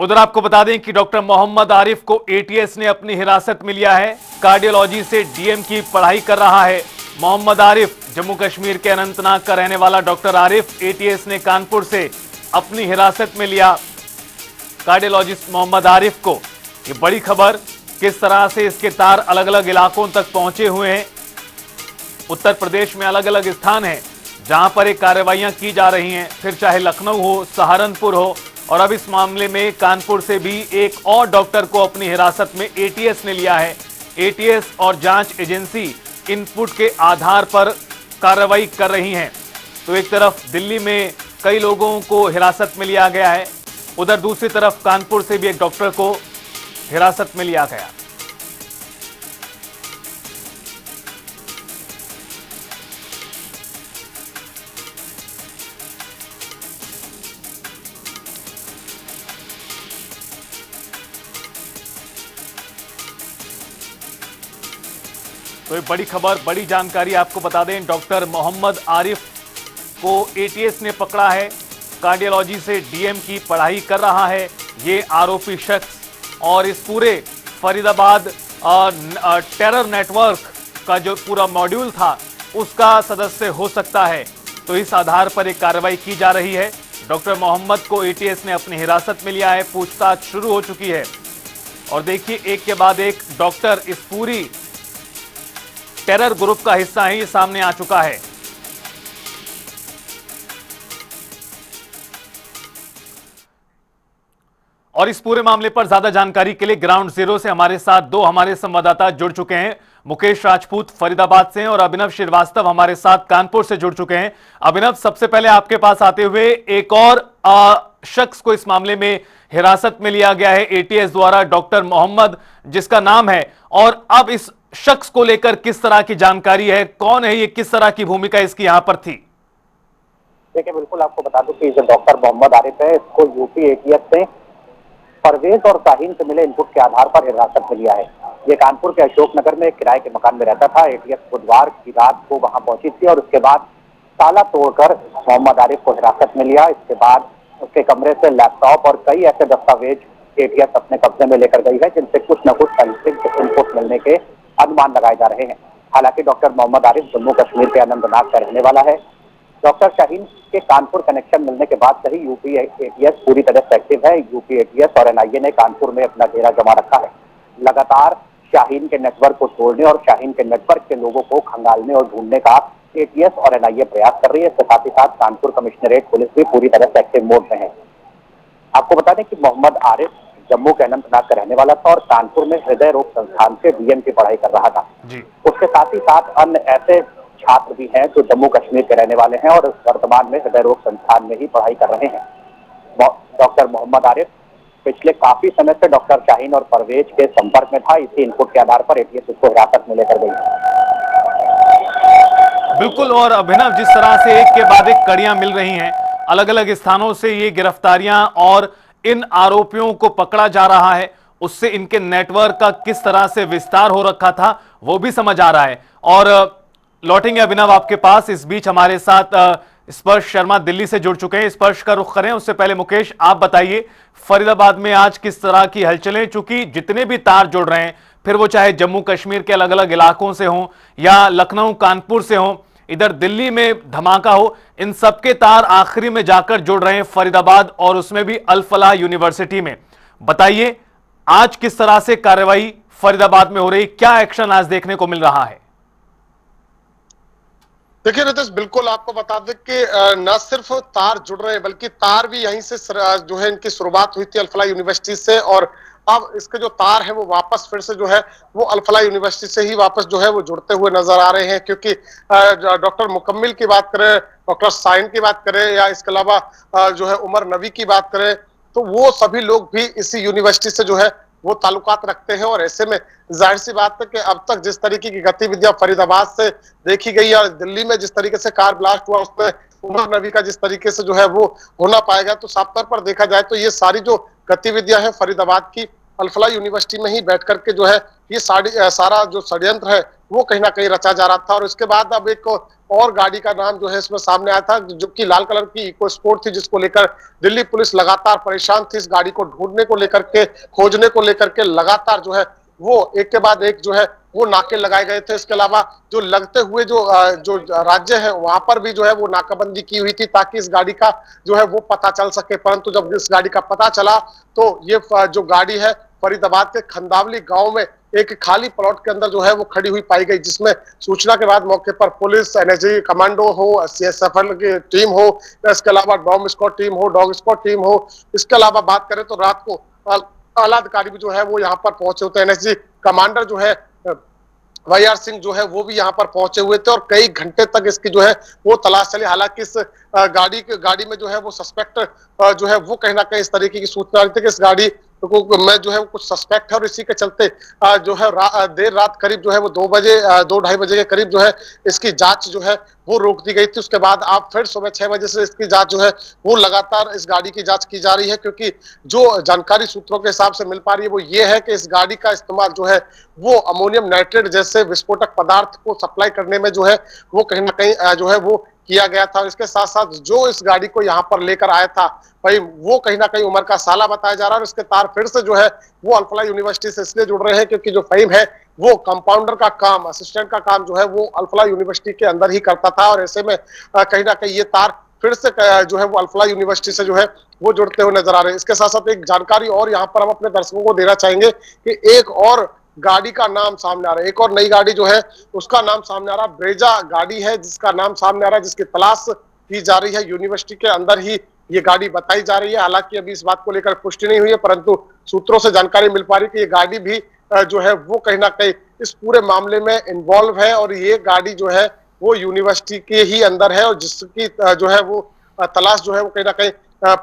उधर आपको बता दें कि डॉक्टर मोहम्मद आरिफ को एटीएस ने अपनी हिरासत में लिया है। कार्डियोलॉजी से डीएम की पढ़ाई कर रहा है मोहम्मद आरिफ। जम्मू कश्मीर के अनंतनाग का रहने वाला डॉक्टर आरिफ एटीएस ने कानपुर से अपनी हिरासत में लिया कार्डियोलॉजिस्ट मोहम्मद आरिफ को। ये बड़ी खबर, किस तरह से इसके तार अलग अलग इलाकों तक पहुंचे हुए हैं। उत्तर प्रदेश में अलग अलग स्थान हैं जहां पर एक कार्रवाइयां की जा रही हैं, फिर चाहे लखनऊ हो, सहारनपुर हो, और अब इस मामले में कानपुर से भी एक और डॉक्टर को अपनी हिरासत में एटीएस ने लिया है। एटीएस और जांच एजेंसी इनपुट के आधार पर कार्रवाई कर रही हैं। तो एक तरफ दिल्ली में कई लोगों को हिरासत में लिया गया है, उधर दूसरी तरफ कानपुर से भी एक डॉक्टर को हिरासत में लिया गया। तो एक बड़ी खबर, बड़ी जानकारी आपको बता दें, डॉक्टर मोहम्मद आरिफ को एटीएस ने पकड़ा है। कार्डियोलॉजी से डीएम की पढ़ाई कर रहा है ये आरोपी शख्स, और इस पूरे फरीदाबाद टेरर नेटवर्क का जो पूरा मॉड्यूल था उसका सदस्य हो सकता है। तो इस आधार पर एक कार्रवाई की जा रही है। डॉक्टर मोहम्मद को एटीएस ने अपनी हिरासत में लिया है, पूछताछ शुरू हो चुकी है। और देखिए, एक के बाद एक डॉक्टर इस पूरी टेरर ग्रुप का हिस्सा है, ये सामने आ चुका है। और इस पूरे मामले पर ज्यादा जानकारी के लिए ग्राउंड जीरो से हमारे साथ दो हमारे संवाददाता जुड़ चुके हैं। मुकेश राजपूत फरीदाबाद से हैं और अभिनव श्रीवास्तव हमारे साथ कानपुर से जुड़ चुके हैं। अभिनव, सबसे पहले आपके पास आते हुए, एक और शख्स को इस मामले में हिरासत में लिया गया है एटीएस द्वारा, डॉक्टर मोहम्मद जिसका नाम है, और अब इस शख्स को लेकर किस तरह की जानकारी है, कौन है ये, किस तरह की भूमिका इसकी यहां पर थी? देखिए, बिल्कुल आपको बता दूं कि जो डॉक्टर मोहम्मद आरिफ है, इसको यूपी एटीएस से परवेज और शाहीन से मिले इनपुट के आधार पर हिरासत में लिया है। ये कानपुर के अशोकनगर में किराए के मकान में रहता था। एटीएस बुधवार की रात को वहां पहुंची थी और उसके बाद ताला तोड़कर मोहम्मद आरिफ को हिरासत में लिया। इसके बाद उसके कमरे से लैपटॉप और कई ऐसे दस्तावेज एटीएस अपने कब्जे में लेकर गई है, जिनसे कुछ न कुछ संदिग्ध इनपुट मिलने के अनुमान लगाए जा रहे हैं। हालांकि डॉक्टर मोहम्मद आरिफ जम्मू कश्मीर के अनंतनाग का रहने वाला है। डॉक्टर शाहीन के कानपुर कनेक्शन मिलने के बाद से ही यूपी एटीएस पूरी तरह से एक्टिव है। यूपी एटीएस और एनआईए ने कानपुर में अपना डेरा जमा रखा है। लगातार शाहीन के नेटवर्क को तोड़ने और शाहीन के नेटवर्क के लोगों को खंगालने और ढूंढने का एटीएस और एनआईए प्रयास कर रही है। इसके साथ ही साथ कानपुर कमिश्नरेट पुलिस भी पूरी तरह से एक्टिव मोड में है। आपको बता दें कि मोहम्मद आरिफ जम्मू के अनंतनाग का रहने वाला था और कानपुर में हृदय रोग संस्थान से डीएम की पढ़ाई कर रहा था। उसके साथ ही साथ अन्य ऐसे छात्र भी हैं जो जम्मू कश्मीर के रहने वाले हैं और वर्तमान में हृदय रोग संस्थान में ही पढ़ाई कर रहे हैं। डॉक्टर मोहम्मद आरिफ पिछले काफी समय से डॉक्टर शाहीन और परवेज के संपर्क में था। इसी इनपुट के आधार पर एटीएस उसको हिरासत में लेकर गई। बिल्कुल, और अभिनव, जिस तरह से एक के बाद एक कड़ियां मिल रही हैं, अलग अलग स्थानों से ये गिरफ्तारियां और इन आरोपियों को पकड़ा जा रहा है, उससे इनके नेटवर्क का किस तरह से विस्तार हो रखा था वो भी समझ आ रहा है। और लौटेंगे अभिनव आपके पास। इस बीच हमारे साथ स्पर्श शर्मा दिल्ली से जुड़ चुके हैं। स्पर्श का रुख करें, उससे पहले मुकेश आप बताइए, फरीदाबाद में आज किस तरह की हलचलें, चूंकि जितने भी तार जुड़ रहे हैं, फिर वो चाहे जम्मू कश्मीर के अलग अलग इलाकों से हों या लखनऊ कानपुर से हों, इधर दिल्ली में धमाका हो, इन सबके तार आखिरी में जाकर जुड़ रहे हैं फरीदाबाद और उसमें भी अल फलाह यूनिवर्सिटी में। बताइए, आज किस तरह से कार्रवाई फरीदाबाद में हो रही, क्या एक्शन आज देखने को मिल रहा है? देखिए रितेश, बिल्कुल आपको बता दें कि न सिर्फ तार जुड़ रहे हैं बल्कि तार भी यहीं से जो है इनकी शुरुआत हुई थी अल फलाह यूनिवर्सिटी से, और अब इसके जो तार है वो वापस फिर से जो है वो अल फलाह यूनिवर्सिटी से ही वापस जो है वो जुड़ते हुए नजर आ रहे हैं। क्योंकि डॉक्टर मुकम्मिल की बात करें, डॉक्टर साइन की बात करें या इसके अलावा जो है उमर नबी की बात करें, तो वो सभी लोग भी इसी यूनिवर्सिटी से जो है वो ताल्लुकात रखते हैं। और ऐसे में जाहिर सी बात है कि अब तक जिस तरीके की गतिविधियां फरीदाबाद से देखी गई और दिल्ली में जिस तरीके से कार ब्लास्ट हुआ उसमें उमर नबी का जिस तरीके से जो है वो होना पाएगा, तो साफ तौर पर देखा जाए तो ये सारी जो गतिविधियां हैं फरीदाबाद की अल फलाह यूनिवर्सिटी में ही बैठ करके जो है ये सारा जो षड्यंत्र है वो कहीं ना कहीं रचा जा रहा था। और उसके बाद अब एक और गाड़ी का नाम जो है इसमें सामने आया था, जो कि लाल कलर की इको स्पोर्ट थी, जिसको लेकर दिल्ली पुलिस लगातार परेशान थी। इस गाड़ी को ढूंढने को लेकर के, खोजने को लेकर के लगातार जो है वो एक के बाद एक जो है वो नाके लगाए गए थे। इसके अलावा जो लगते हुए जो राज्य है वहां पर भी जो है वो नाकाबंदी की हुई थी, ताकि इस गाड़ी का जो है वो पता चल सके। परंतु जब इस गाड़ी का पता चला तो ये जो गाड़ी है फरीदाबाद के खंदावली गांव में एक खाली प्लॉट के अंदर जो है वो खड़ी हुई पाई गई, जिसमें सूचना के बाद मौके पर पुलिस, एनएसजी कमांडो हो, सीएसएफएल की टीम हो, इसके अलावा डॉग स्क्वाड टीम हो। इसके अलावा बात करें तो रात को आला अधिकारी भी जो है वो यहाँ पर पहुंचे होते हैं। एनएसजी कमांडर जो है वाईआर सिंह जो है वो भी यहाँ पर पहुंचे हुए थे और कई घंटे तक इसकी जो है वो तलाश चली। हालांकि इस गाड़ी में जो है वो सस्पेक्ट जो है वो कहीं ना कहीं इस तरीके की सूचना आ रही थी कि इस गाड़ी में जो है कुछ सस्पेक्ट है, और इसी के चलते जो है देर रात करीब जो है वो 2 ढाई बजे के करीब जो है इसकी जांच जो है वो रोक दी गई थी। उसके बाद आप फिर सुबह 6 बजे से इसकी जांच जो है वो लगातार इस गाड़ी की जांच की जा रही है, क्योंकि जो जानकारी सूत्रों के हिसाब से मिल पा रही है वो ये है कि इस गाड़ी का इस्तेमाल जो है वो अमोनियम नाइट्रेट जैसे विस्फोटक पदार्थ को सप्लाई करने में जो है वो कहीं ना कहीं जो है वो किया गया था। इसके साथ साथ जो इस गाड़ी को यहाँ पर लेकर आया था भाई वो कहीं ना कहीं उमर का साला बताया जा रहा है, और इसके तार फिर से जो है वो अल्फला यूनिवर्सिटी से इसलिए जुड़ रहे हैं क्योंकि जो फहीम है वो कंपाउंडर का काम, असिस्टेंट का काम जो है वो अल्फला यूनिवर्सिटी के अंदर ही करता था, और ऐसे में कहीं ना कहीं ये तार फिर से जो है वो अल्फला यूनिवर्सिटी से जो है वो जुड़ते हुए नजर आ रहे हैं। इसके साथ साथ एक जानकारी और यहाँ पर हम अपने दर्शकों को देना चाहेंगे कि एक और गाड़ी का नाम सामने आ रहा है, एक और नई गाड़ी जो है उसका नाम सामने आ रहा है। ब्रेजा गाड़ी है जिसका नाम सामने आ रहा है, जिसकी तलाश की जा रही है। यूनिवर्सिटी के अंदर ही ये गाड़ी बताई जा रही है। हालांकि अभी इस बात को लेकर पुष्टि नहीं हुई है, परंतु सूत्रों से जानकारी मिल पा रही है कि ये गाड़ी भी जो है वो कहीं ना कहीं इस पूरे मामले में इन्वॉल्व है, और ये गाड़ी जो है वो यूनिवर्सिटी के ही अंदर है, और जिसकी जो है वो तलाश जो है वो कहीं ना कहीं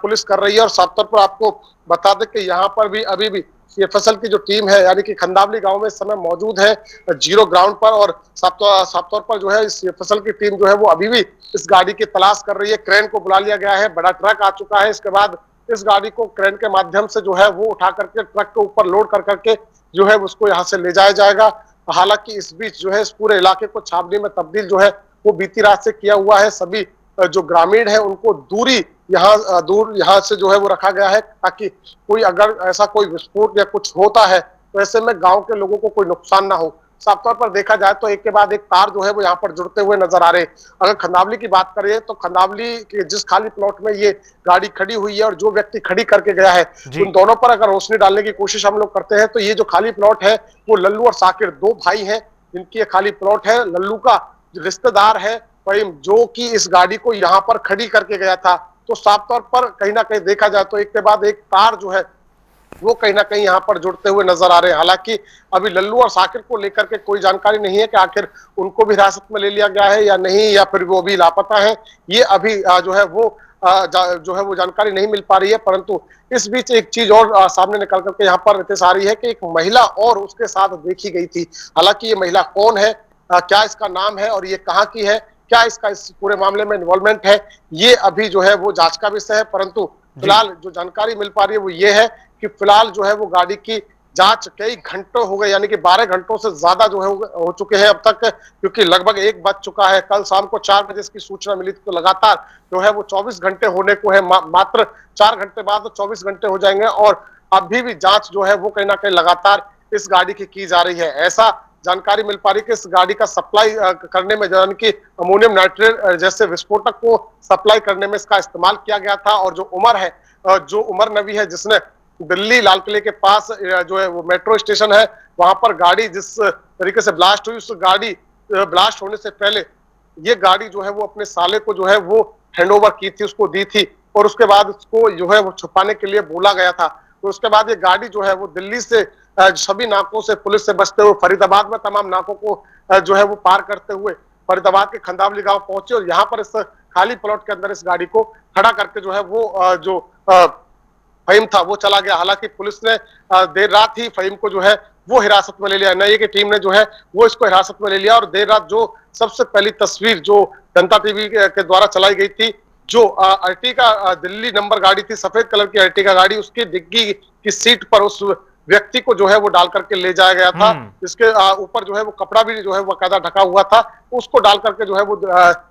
पुलिस कर रही है। और साफ तौर पर आपको बता दें कि यहाँ पर भी अभी भी सीएफएसएल की जो टीम है यानी कि खंदावली गांव में इस समय मौजूद है जीरो ग्राउंड पर, और साफ तौर पर जो है सीएफएसएल की टीम जो है वो अभी भी इस गाड़ी की तलाश कर रही है। क्रेन को बुला लिया गया है, बड़ा ट्रक आ चुका है। इसके बाद इस गाड़ी को क्रेन के माध्यम से जो है वो उठा करके ट्रक के ऊपर लोड कर करके जो है उसको यहाँ से ले जाया जाएगा। हालांकि इस बीच जो है इस पूरे इलाके को छावनी में तब्दील जो है वो बीती रात से किया हुआ है। सभी जो ग्रामीण है उनको दूर यहाँ से जो है वो रखा गया है, ताकि कोई अगर ऐसा कोई विस्फोट या कुछ होता है तो ऐसे में गांव के लोगों को कोई नुकसान ना हो। साफ तौर पर देखा जाए तो एक के बाद एक तार जो है वो यहाँ पर जुड़ते हुए नजर आ रहे हैं। अगर खंदावली की बात करें तो खंदावली के जिस खाली प्लॉट में ये गाड़ी खड़ी हुई है और जो व्यक्ति खड़ी करके गया है उन दोनों पर अगर रोशनी डालने की कोशिश हम लोग करते हैं तो ये जो खाली प्लॉट है वो लल्लू और साकिर 2 भाई हैं जिनकी ये खाली प्लॉट है। लल्लू का रिश्तेदार है फहीम जो कि इस गाड़ी को यहाँ पर खड़ी करके गया था। तो साफ तौर पर कहीं ना कहीं देखा जाए तो एक के बाद एक तार जो है वो कहीं ना कहीं यहाँ पर जुड़ते हुए नजर आ रहे हैं। हालांकि अभी लल्लू और साकिर को लेकर के कोई जानकारी नहीं है कि आखिर उनको भी हिरासत में ले लिया गया है या नहीं, या फिर वो भी लापता है, ये अभी जो है वो जानकारी नहीं मिल पा रही है। परंतु इस बीच एक चीज और सामने निकल करके यहाँ पर रितेश आ रही है कि एक महिला और उसके साथ देखी गई थी। हालांकि ये महिला कौन है, क्या इसका नाम है और ये कहाँ की है, क्या इसका इस पूरे मामले में इन्वॉल्वमेंट है, ये अभी जो है वो जांच का विषय है। परंतु फिलहाल जो जानकारी मिल पा रही है वो ये है कि फिलहाल जो है वो गाड़ी की जांच कई घंटों हो गए, यानी कि 12 घंटों से ज्यादा जो है हो चुके हैं अब तक, क्योंकि लगभग 1 बज चुका है। कल शाम को 4 बजे इसकी सूचना मिली थी, तो लगातार जो है वो 24 घंटे होने को है। मात्र 4 घंटे बाद तो 24 घंटे हो जाएंगे, और अभी भी जांच जो है वो कहीं ना कहीं लगातार इस गाड़ी की जा रही है। ऐसा जानकारी मिल पा रही है कि इस गाड़ी का सप्लाई करने में यानी कि अमोनियम नाइट्रेट जैसे विस्फोटक को सप्लाई करने में इसका इस्तेमाल किया गया था। और जो उमर नबी है जिसने दिल्ली लाल किले के पास जो है वो मेट्रो स्टेशन है वहां पर गाड़ी जिस तरीके से ब्लास्ट हुई, उस गाड़ी ब्लास्ट होने से पहले ये गाड़ी जो है वो अपने साले को जो है वो हैंडओवर की थी, उसको दी थी, और उसके बाद उसको जो है वो छुपाने के लिए बोला गया था। तो उसके बाद ये गाड़ी जो है वो दिल्ली से सभी नाकों से पुलिस से बचते हुए फरीदाबाद में तमाम नाकों को जो है वो पार करते हुए फरीदाबाद के खंदावली गांव पहुंचे, और यहाँ पर इस खाली प्लॉट के अंदर इस गाड़ी को खड़ा करके जो है वो जो फहीम था वो चला गया। हालांकि पुलिस ने देर रात ही फहीम को जो है वो हिरासत में ले लिया, एनआईए की टीम ने जो है वो इसको हिरासत में ले लिया। और देर रात जो सबसे पहली तस्वीर जो जनता टीवी के द्वारा चलाई गई थी, जो अर्टिगा दिल्ली नंबर गाड़ी थी, सफेद कलर की अर्टिगा गाड़ी, उसकी डिग्गी की सीट पर उस व्यक्ति को जो है वो डाल करके ले जाया गया था। इसके ऊपर जो है वो कपड़ा भी जो है वो कायदा ढका हुआ था, उसको डाल करके जो है वो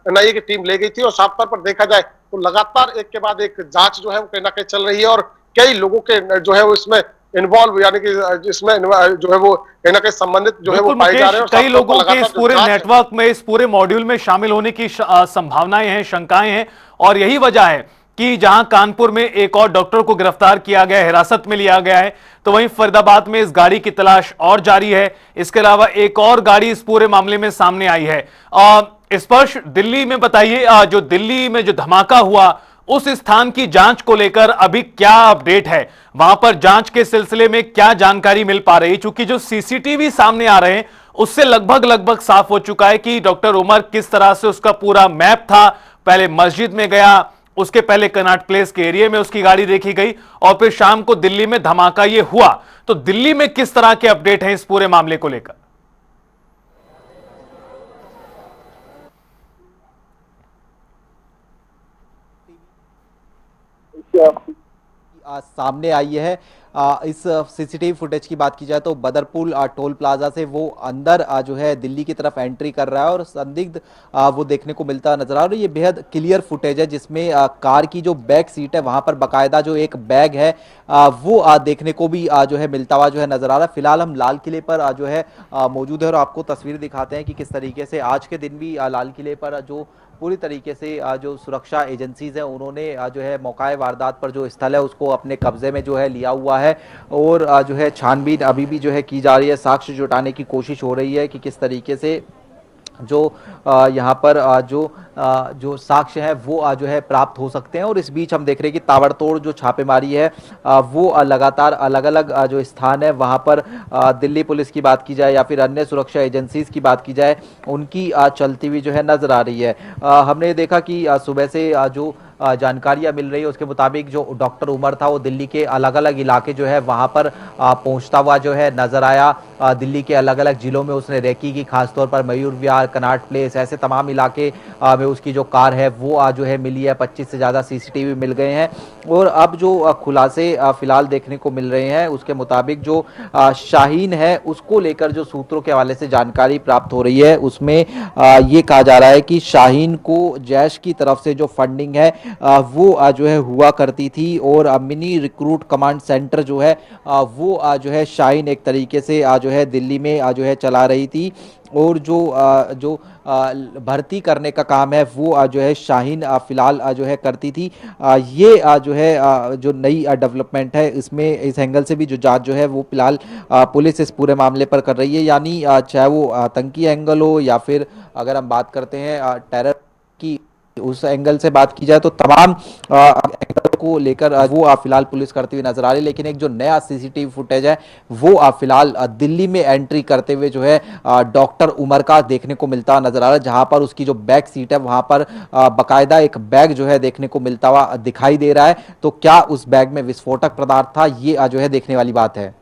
एनआईए की टीम ले गई थी। और साफ तौर पर देखा जाए तो लगातार एक के बाद एक जांच जो है वो कहीं ना कहीं चल रही है और कई लोगों के जो है वो इसमें इन्वॉल्व, यानी कि जिसमें जो है वो कहीं ना कहीं संबंधित जो है वो पाए जा रहे हैं। कई लोगों के इस पूरे नेटवर्क में, इस पूरे मॉड्यूल में शामिल होने की संभावनाएं हैं, शंकाएं हैं, और यही वजह है कि जहां कानपुर में एक और डॉक्टर को गिरफ्तार किया गया, हिरासत में लिया गया है, तो वहीं फरीदाबाद में इस गाड़ी की तलाश और जारी है। इसके अलावा एक और गाड़ी इस पूरे मामले में सामने आई है। स्पर्श, दिल्ली में बताइए, जो दिल्ली में जो धमाका हुआ उस स्थान की जांच को लेकर अभी क्या अपडेट है? वहां पर जांच के सिलसिले में क्या जानकारी मिल पा रही है? क्योंकि जो सीसीटीवी सामने आ रहे हैं उससे लगभग साफ हो चुका है कि डॉक्टर उमर किस तरह से, उसका पूरा मैप था, पहले मस्जिद में गया, उसके पहले कनॉट प्लेस के एरिया में उसकी गाड़ी देखी गई, और फिर शाम को दिल्ली में धमाका ये हुआ। तो दिल्ली में किस तरह के अपडेट हैं इस पूरे मामले को लेकर? सामने आई है। इस सीसीटीवी फुटेज की बात की जाए तो बदरपुर टोल प्लाजा से वो अंदर जो है दिल्ली की तरफ एंट्री कर रहा है और संदिग्ध वो देखने को मिलता नजर आ रहा है। ये बेहद क्लियर फुटेज है जिसमें कार की जो बैक सीट है वहां पर बाकायदा जो एक बैग है वो देखने को भी जो है मिलता हुआ जो है नजर आ रहा है। फिलहाल हम लाल किले पर जो है मौजूद है और आपको तस्वीर दिखाते हैं कि किस तरीके से आज के दिन भी लाल किले पर जो पूरी तरीके से जो सुरक्षा एजेंसीज हैं उन्होंने जो है मौका वारदात पर जो स्थल है उसको अपने कब्जे में जो है लिया हुआ है और जो है छानबीन अभी भी जो है की जा रही है। साक्ष्य जुटाने की कोशिश हो रही है कि किस तरीके से जो यहाँ पर जो साक्ष्य है वो जो है प्राप्त हो सकते हैं। और इस बीच हम देख रहे हैं कि ताबड़तोड़ जो छापेमारी है वो लगातार अलग अलग जो स्थान है वहाँ पर दिल्ली पुलिस की बात की जाए या फिर अन्य सुरक्षा एजेंसीज की बात की जाए उनकी चलती हुई जो है नजर आ रही है। हमने देखा कि सुबह से जो जानकारियां मिल रही है उसके मुताबिक जो डॉक्टर उमर था वो दिल्ली के अलग अलग इलाके जो है वहां पर पहुंचता हुआ जो है नजर आया। दिल्ली के अलग अलग जिलों में उसने रेकी की, खासतौर पर मयूर विहार, कनॉट प्लेस, ऐसे तमाम इलाके में उसकी जो कार है वो जो है मिली है। 25 से ज़्यादा सीसीटीवी मिल गए हैं और अब जो खुलासे फिलहाल देखने को मिल रहे हैं उसके मुताबिक जो शाहीन है उसको लेकर जो सूत्रों के हवाले से जानकारी प्राप्त हो रही है उसमें ये कहा जा रहा है कि शाहीन को जैश की तरफ से जो फंडिंग है वो जो है हुआ करती थी और मिनी रिक्रूट कमांड सेंटर जो है वो जो है शाहीन एक तरीके से जो है दिल्ली में जो है चला रही थी और जो भर्ती करने का काम है वो जो है शाहीन फिलहाल जो है करती थी। ये जो है जो नई डेवलपमेंट है इसमें इस एंगल से भी जो जांच जो है वो फिलहाल पुलिस इस पूरे मामले पर कर रही है। यानी चाहे वो आतंकी एंगल हो या फिर अगर हम बात करते हैं टेरर की उस एंगल से बात की जाए तो तमाम एंगल को लेकर वो फिलहाल पुलिस करती हुई नजर आ रही है। लेकिन एक जो नया सीसीटीवी फुटेज है वो फिलहाल दिल्ली में एंट्री करते हुए जो है डॉक्टर उमर का देखने को मिलता नजर आ रहा है, जहां पर उसकी जो बैक सीट है वहां पर बाकायदा एक बैग जो है देखने को मिलता हुआ दिखाई दे रहा है। तो क्या उस बैग में विस्फोटक पदार्थ था, ये जो है देखने वाली बात है।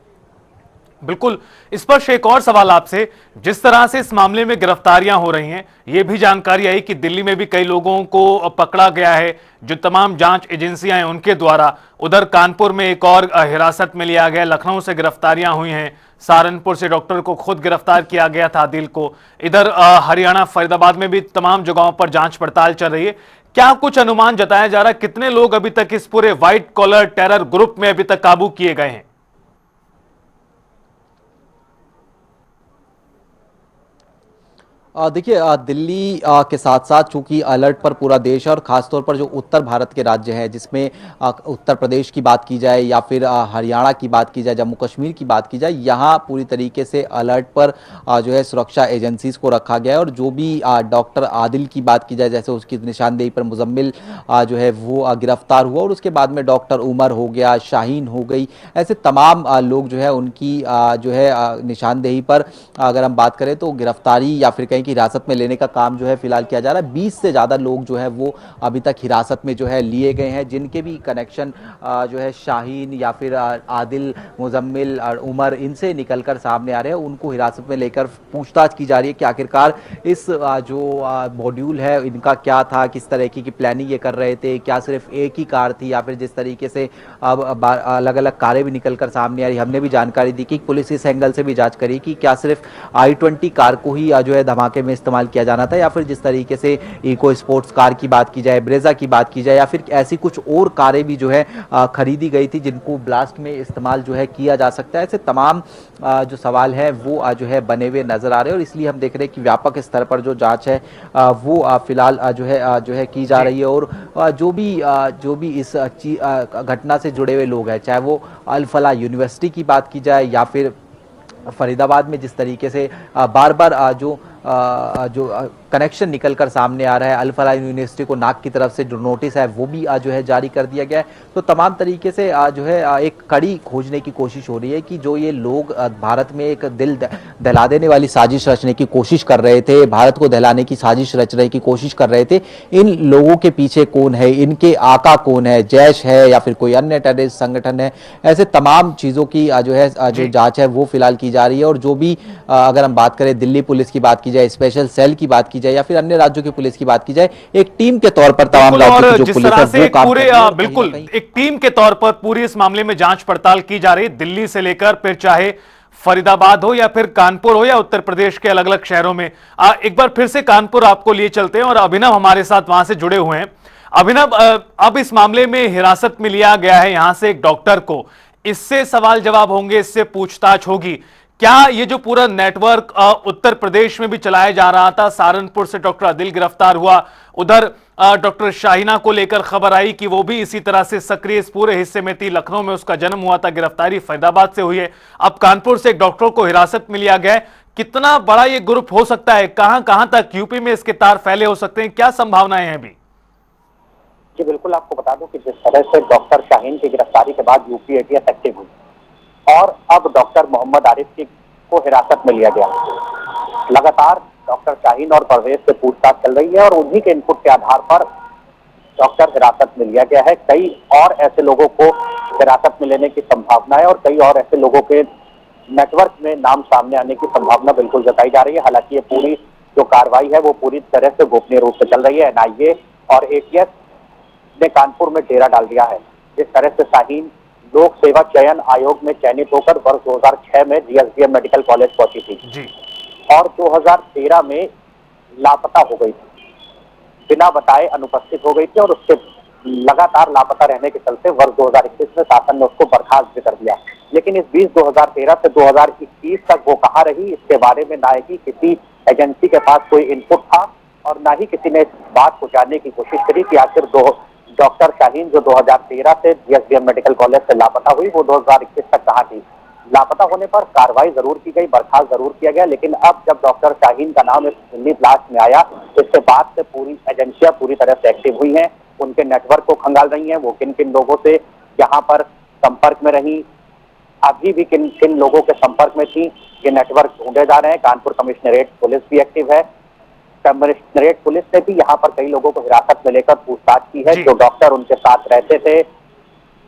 बिल्कुल। इस पर एक और सवाल आपसे, जिस तरह से इस मामले में गिरफ्तारियां हो रही हैं, यह भी जानकारी आई कि दिल्ली में भी कई लोगों को पकड़ा गया है जो तमाम जांच एजेंसियां हैं उनके द्वारा। उधर कानपुर में एक और हिरासत में लिया गया, लखनऊ से गिरफ्तारियां हुई हैं, सहारनपुर से डॉक्टर को खुद गिरफ्तार किया गया था, आदिल को। इधर हरियाणा फरीदाबाद में भी तमाम जगहों पर जांच पड़ताल चल रही है। क्या कुछ अनुमान जताया जा रहा है कितने लोग अभी तक इस पूरे व्हाइट कॉलर टेरर ग्रुप में अभी तक काबू किए गए हैं? देखिए दिल्ली के साथ साथ चूंकि अलर्ट पर पूरा देश है और खासतौर पर जो उत्तर भारत के राज्य हैं जिसमें उत्तर प्रदेश की बात की जाए या फिर हरियाणा की बात की जाए, जम्मू कश्मीर की बात की जाए, यहाँ पूरी तरीके से अलर्ट पर जो है सुरक्षा एजेंसीज को रखा गया है। और जो भी डॉक्टर आदिल की बात की जाए, जैसे उसकी निशानदेही पर मुजम्मिल जो है वो गिरफ्तार हुआ और उसके बाद में डॉक्टर उमर हो गया, शाहीन हो गई, ऐसे तमाम लोग जो है उनकी जो है निशानदेही पर अगर हम बात करें तो गिरफ्तारी या फिर कहीं की हिरासत में लेने का काम जो है फिलहाल किया जा रहा है। 20 से ज़्यादा लोग जो है वो अभी तक हिरासत में जो है लिए गए हैं, जिनके भी कनेक्शन जो है शाहीन या फिर आदिल, मुजम्मिल और उमर इनसे निकलकर सामने आ रहे हैं। उनको हिरासत में लेकर पूछताछ की जा रही है कि आखिरकार इस जो मॉड्यूल है इनका क्या था, किस तरह की प्लानिंग ये कर रहे थे, क्या सिर्फ एक ही कार थी या फिर जिस तरीके से अब अलग अलग कारें भी निकलकर सामने आ रही। हमने भी जानकारी दी कि पुलिस इस एंगल से भी जांच करी कि क्या सिर्फ i20 कार को ही जो है धमाके में इस्तेमाल किया जाना था या फिर जिस तरीके से इको स्पोर्ट्स कार की बात की जाए, ब्रेजा की बात की जाए या फिर ऐसी कुछ और कारें भी जो है खरीदी गई थी जिनको ब्लास्ट में इस्तेमाल जो है किया जा सकता है। ऐसे तमाम जो सवाल है वो जो है बने हुए नजर आ रहे हैं और इसलिए हम देख रहे हैं कि व्यापक स्तर पर जो जांच है वो फिलहाल जो है की जा रही है। और जो भी इस घटना से जुड़े हुए लोग हैं, चाहे वो अल फलाह यूनिवर्सिटी की बात की जाए या फिर फरीदाबाद में जिस तरीके से बार बार जो कनेक्शन निकलकर सामने आ रहा है, अल फलाह यूनिवर्सिटी को नाक की तरफ से जो नोटिस है वो भी जो है जारी कर दिया गया है। तो तमाम तरीके से जो है एक कड़ी खोजने की कोशिश हो रही है कि जो ये लोग भारत में एक दिल दहला देने वाली साजिश रचने की कोशिश कर रहे थे, भारत को दहलाने की साजिश रचने की कोशिश कर रहे थे, इन लोगों के पीछे कौन है, इनके आका कौन है, जैश है या फिर कोई अन्य टेररिस्ट संगठन है, ऐसे तमाम चीज़ों की जो है जो जाँच है वो फिलहाल की जा रही है। और जो भी अगर हम बात करें दिल्ली पुलिस की बात की जाए, स्पेशल सेल की बात की जाए या फिर अन्य राज्यों की पुलिस की बात की जाए, एक टीम के तौर पर तमाम राज्यों की जो पुलिस है वो काम कर रही है। बिल्कुल एक टीम के तौर पर पूरी इस मामले में जांच पड़ताल की जा रही, दिल्ली से लेकर फिर चाहे फरीदाबाद हो या फिर कानपुर हो या उत्तर प्रदेश के अलग अलग शहरों में। एक बार फिर से कानपुर आपको लिए चलते हैं और अभिनव हमारे साथ वहां से जुड़े हुए हैं। अभिनव, अब इस मामले में हिरासत में लिया गया है यहां से एक डॉक्टर को, इससे सवाल जवाब होंगे, इससे पूछताछ होगी। क्या ये जो पूरा नेटवर्क उत्तर प्रदेश में भी चलाया जा रहा था, सहारनपुर से डॉक्टर आदिल गिरफ्तार हुआ, उधर डॉक्टर शाहीना को लेकर खबर आई कि वो भी इसी तरह से सक्रिय इस पूरे हिस्से में थी, लखनऊ में उसका जन्म हुआ था, गिरफ्तारी फरीदाबाद से हुई है, अब कानपुर से एक डॉक्टर को हिरासत में लिया गया है। कितना बड़ा ये ग्रुप हो सकता है, कहां कहां तक यूपी में इसके तार फैले हो सकते हैं, क्या संभावनाएं हैं अभी? जी बिल्कुल, आपको बता दूं कि जिस तरह से डॉक्टर शाहीन की गिरफ्तारी के बाद यूपी एटीएस एक्टिव हुई और अब डॉक्टर मोहम्मद आरिफ को हिरासत में लिया गया, लगातार डॉक्टर शाहीन और परवेज से पूछताछ चल रही है और उन्हीं के इनपुट के आधार पर डॉक्टर हिरासत में लिया गया है। कई और ऐसे लोगों को हिरासत में लेने की संभावना है और कई और ऐसे लोगों के नेटवर्क में नाम सामने आने की संभावना बिल्कुल जताई जा रही है। हालांकि ये पूरी जो कार्रवाई है वो पूरी तरह से गोपनीय रूप से चल रही है। एनआईए और एटीएस ने कानपुर में डेरा डाल दिया है। जिस तरह से शाहीन लोक सेवा चयन आयोग में चयनित होकर वर्ष 2006 में जीएसडीएम मेडिकल कॉलेज पहुंची थी और 2013 में लापता हो गई थी, बिना बताए अनुपस्थित हो गई थी और उसके लगातार लापता रहने के चलते वर्ष 2021 में शासन ने उसको बर्खास्त भी कर दिया। लेकिन इस बीच 2013 से 2021 तक वो कहाँ रही, इसके बारे में ना ही किसी एजेंसी के पास कोई इनपुट था और ना ही किसी ने इस बात को जानने की कोशिश करी कि आखिर डॉक्टर शाहीन जो 2013 से जीएसडीएम मेडिकल कॉलेज से लापता हुई वो 2021 तक कहाँ थी। लापता होने पर कार्रवाई जरूर की गई, बर्खास्त जरूर किया गया, लेकिन अब जब डॉक्टर शाहीन का नाम इस दिल्ली ब्लास्ट में आया इसके बाद से पूरी एजेंसियां पूरी तरह से एक्टिव हुई हैं, उनके नेटवर्क को खंगाल रही हैं, वो किन किन लोगों से यहाँ पर संपर्क में रही, अभी भी किन किन लोगों के संपर्क में थी, ये नेटवर्क ढूंढे जा रहे हैं। कानपुर कमिश्नरेट पुलिस भी एक्टिव है। कमिश्नरेट पुलिस ने भी यहाँ पर कई लोगों को हिरासत में लेकर पूछताछ की है। जो डॉक्टर उनके साथ रहते थे,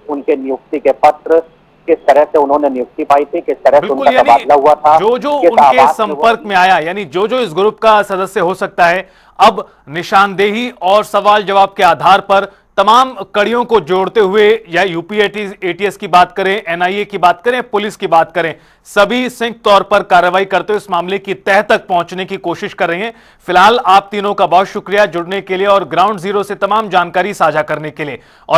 उनके नियुक्ति के पत्र, किस तरह से उन्होंने नियुक्ति पाई थी, किस तरह से उनका तबादला हुआ था, जो उनके संपर्क में आया, यानी जो इस ग्रुप का सदस्य हो सकता है, अब निशानदेही और सवाल जवाब के आधार पर तमाम कड़ियों को जोड़ते हुए, या यूपी एटीएस की बात करें, एनआईए की बात करें, पुलिस की बात करें, सभी संयुक्त तौर पर कार्रवाई करते हुए इस मामले की तह तक पहुंचने की कोशिश कर रहे हैं। फिलहाल आप तीनों का बहुत शुक्रिया जुड़ने के लिए और ग्राउंड जीरो से तमाम जानकारी साझा करने के लिए। और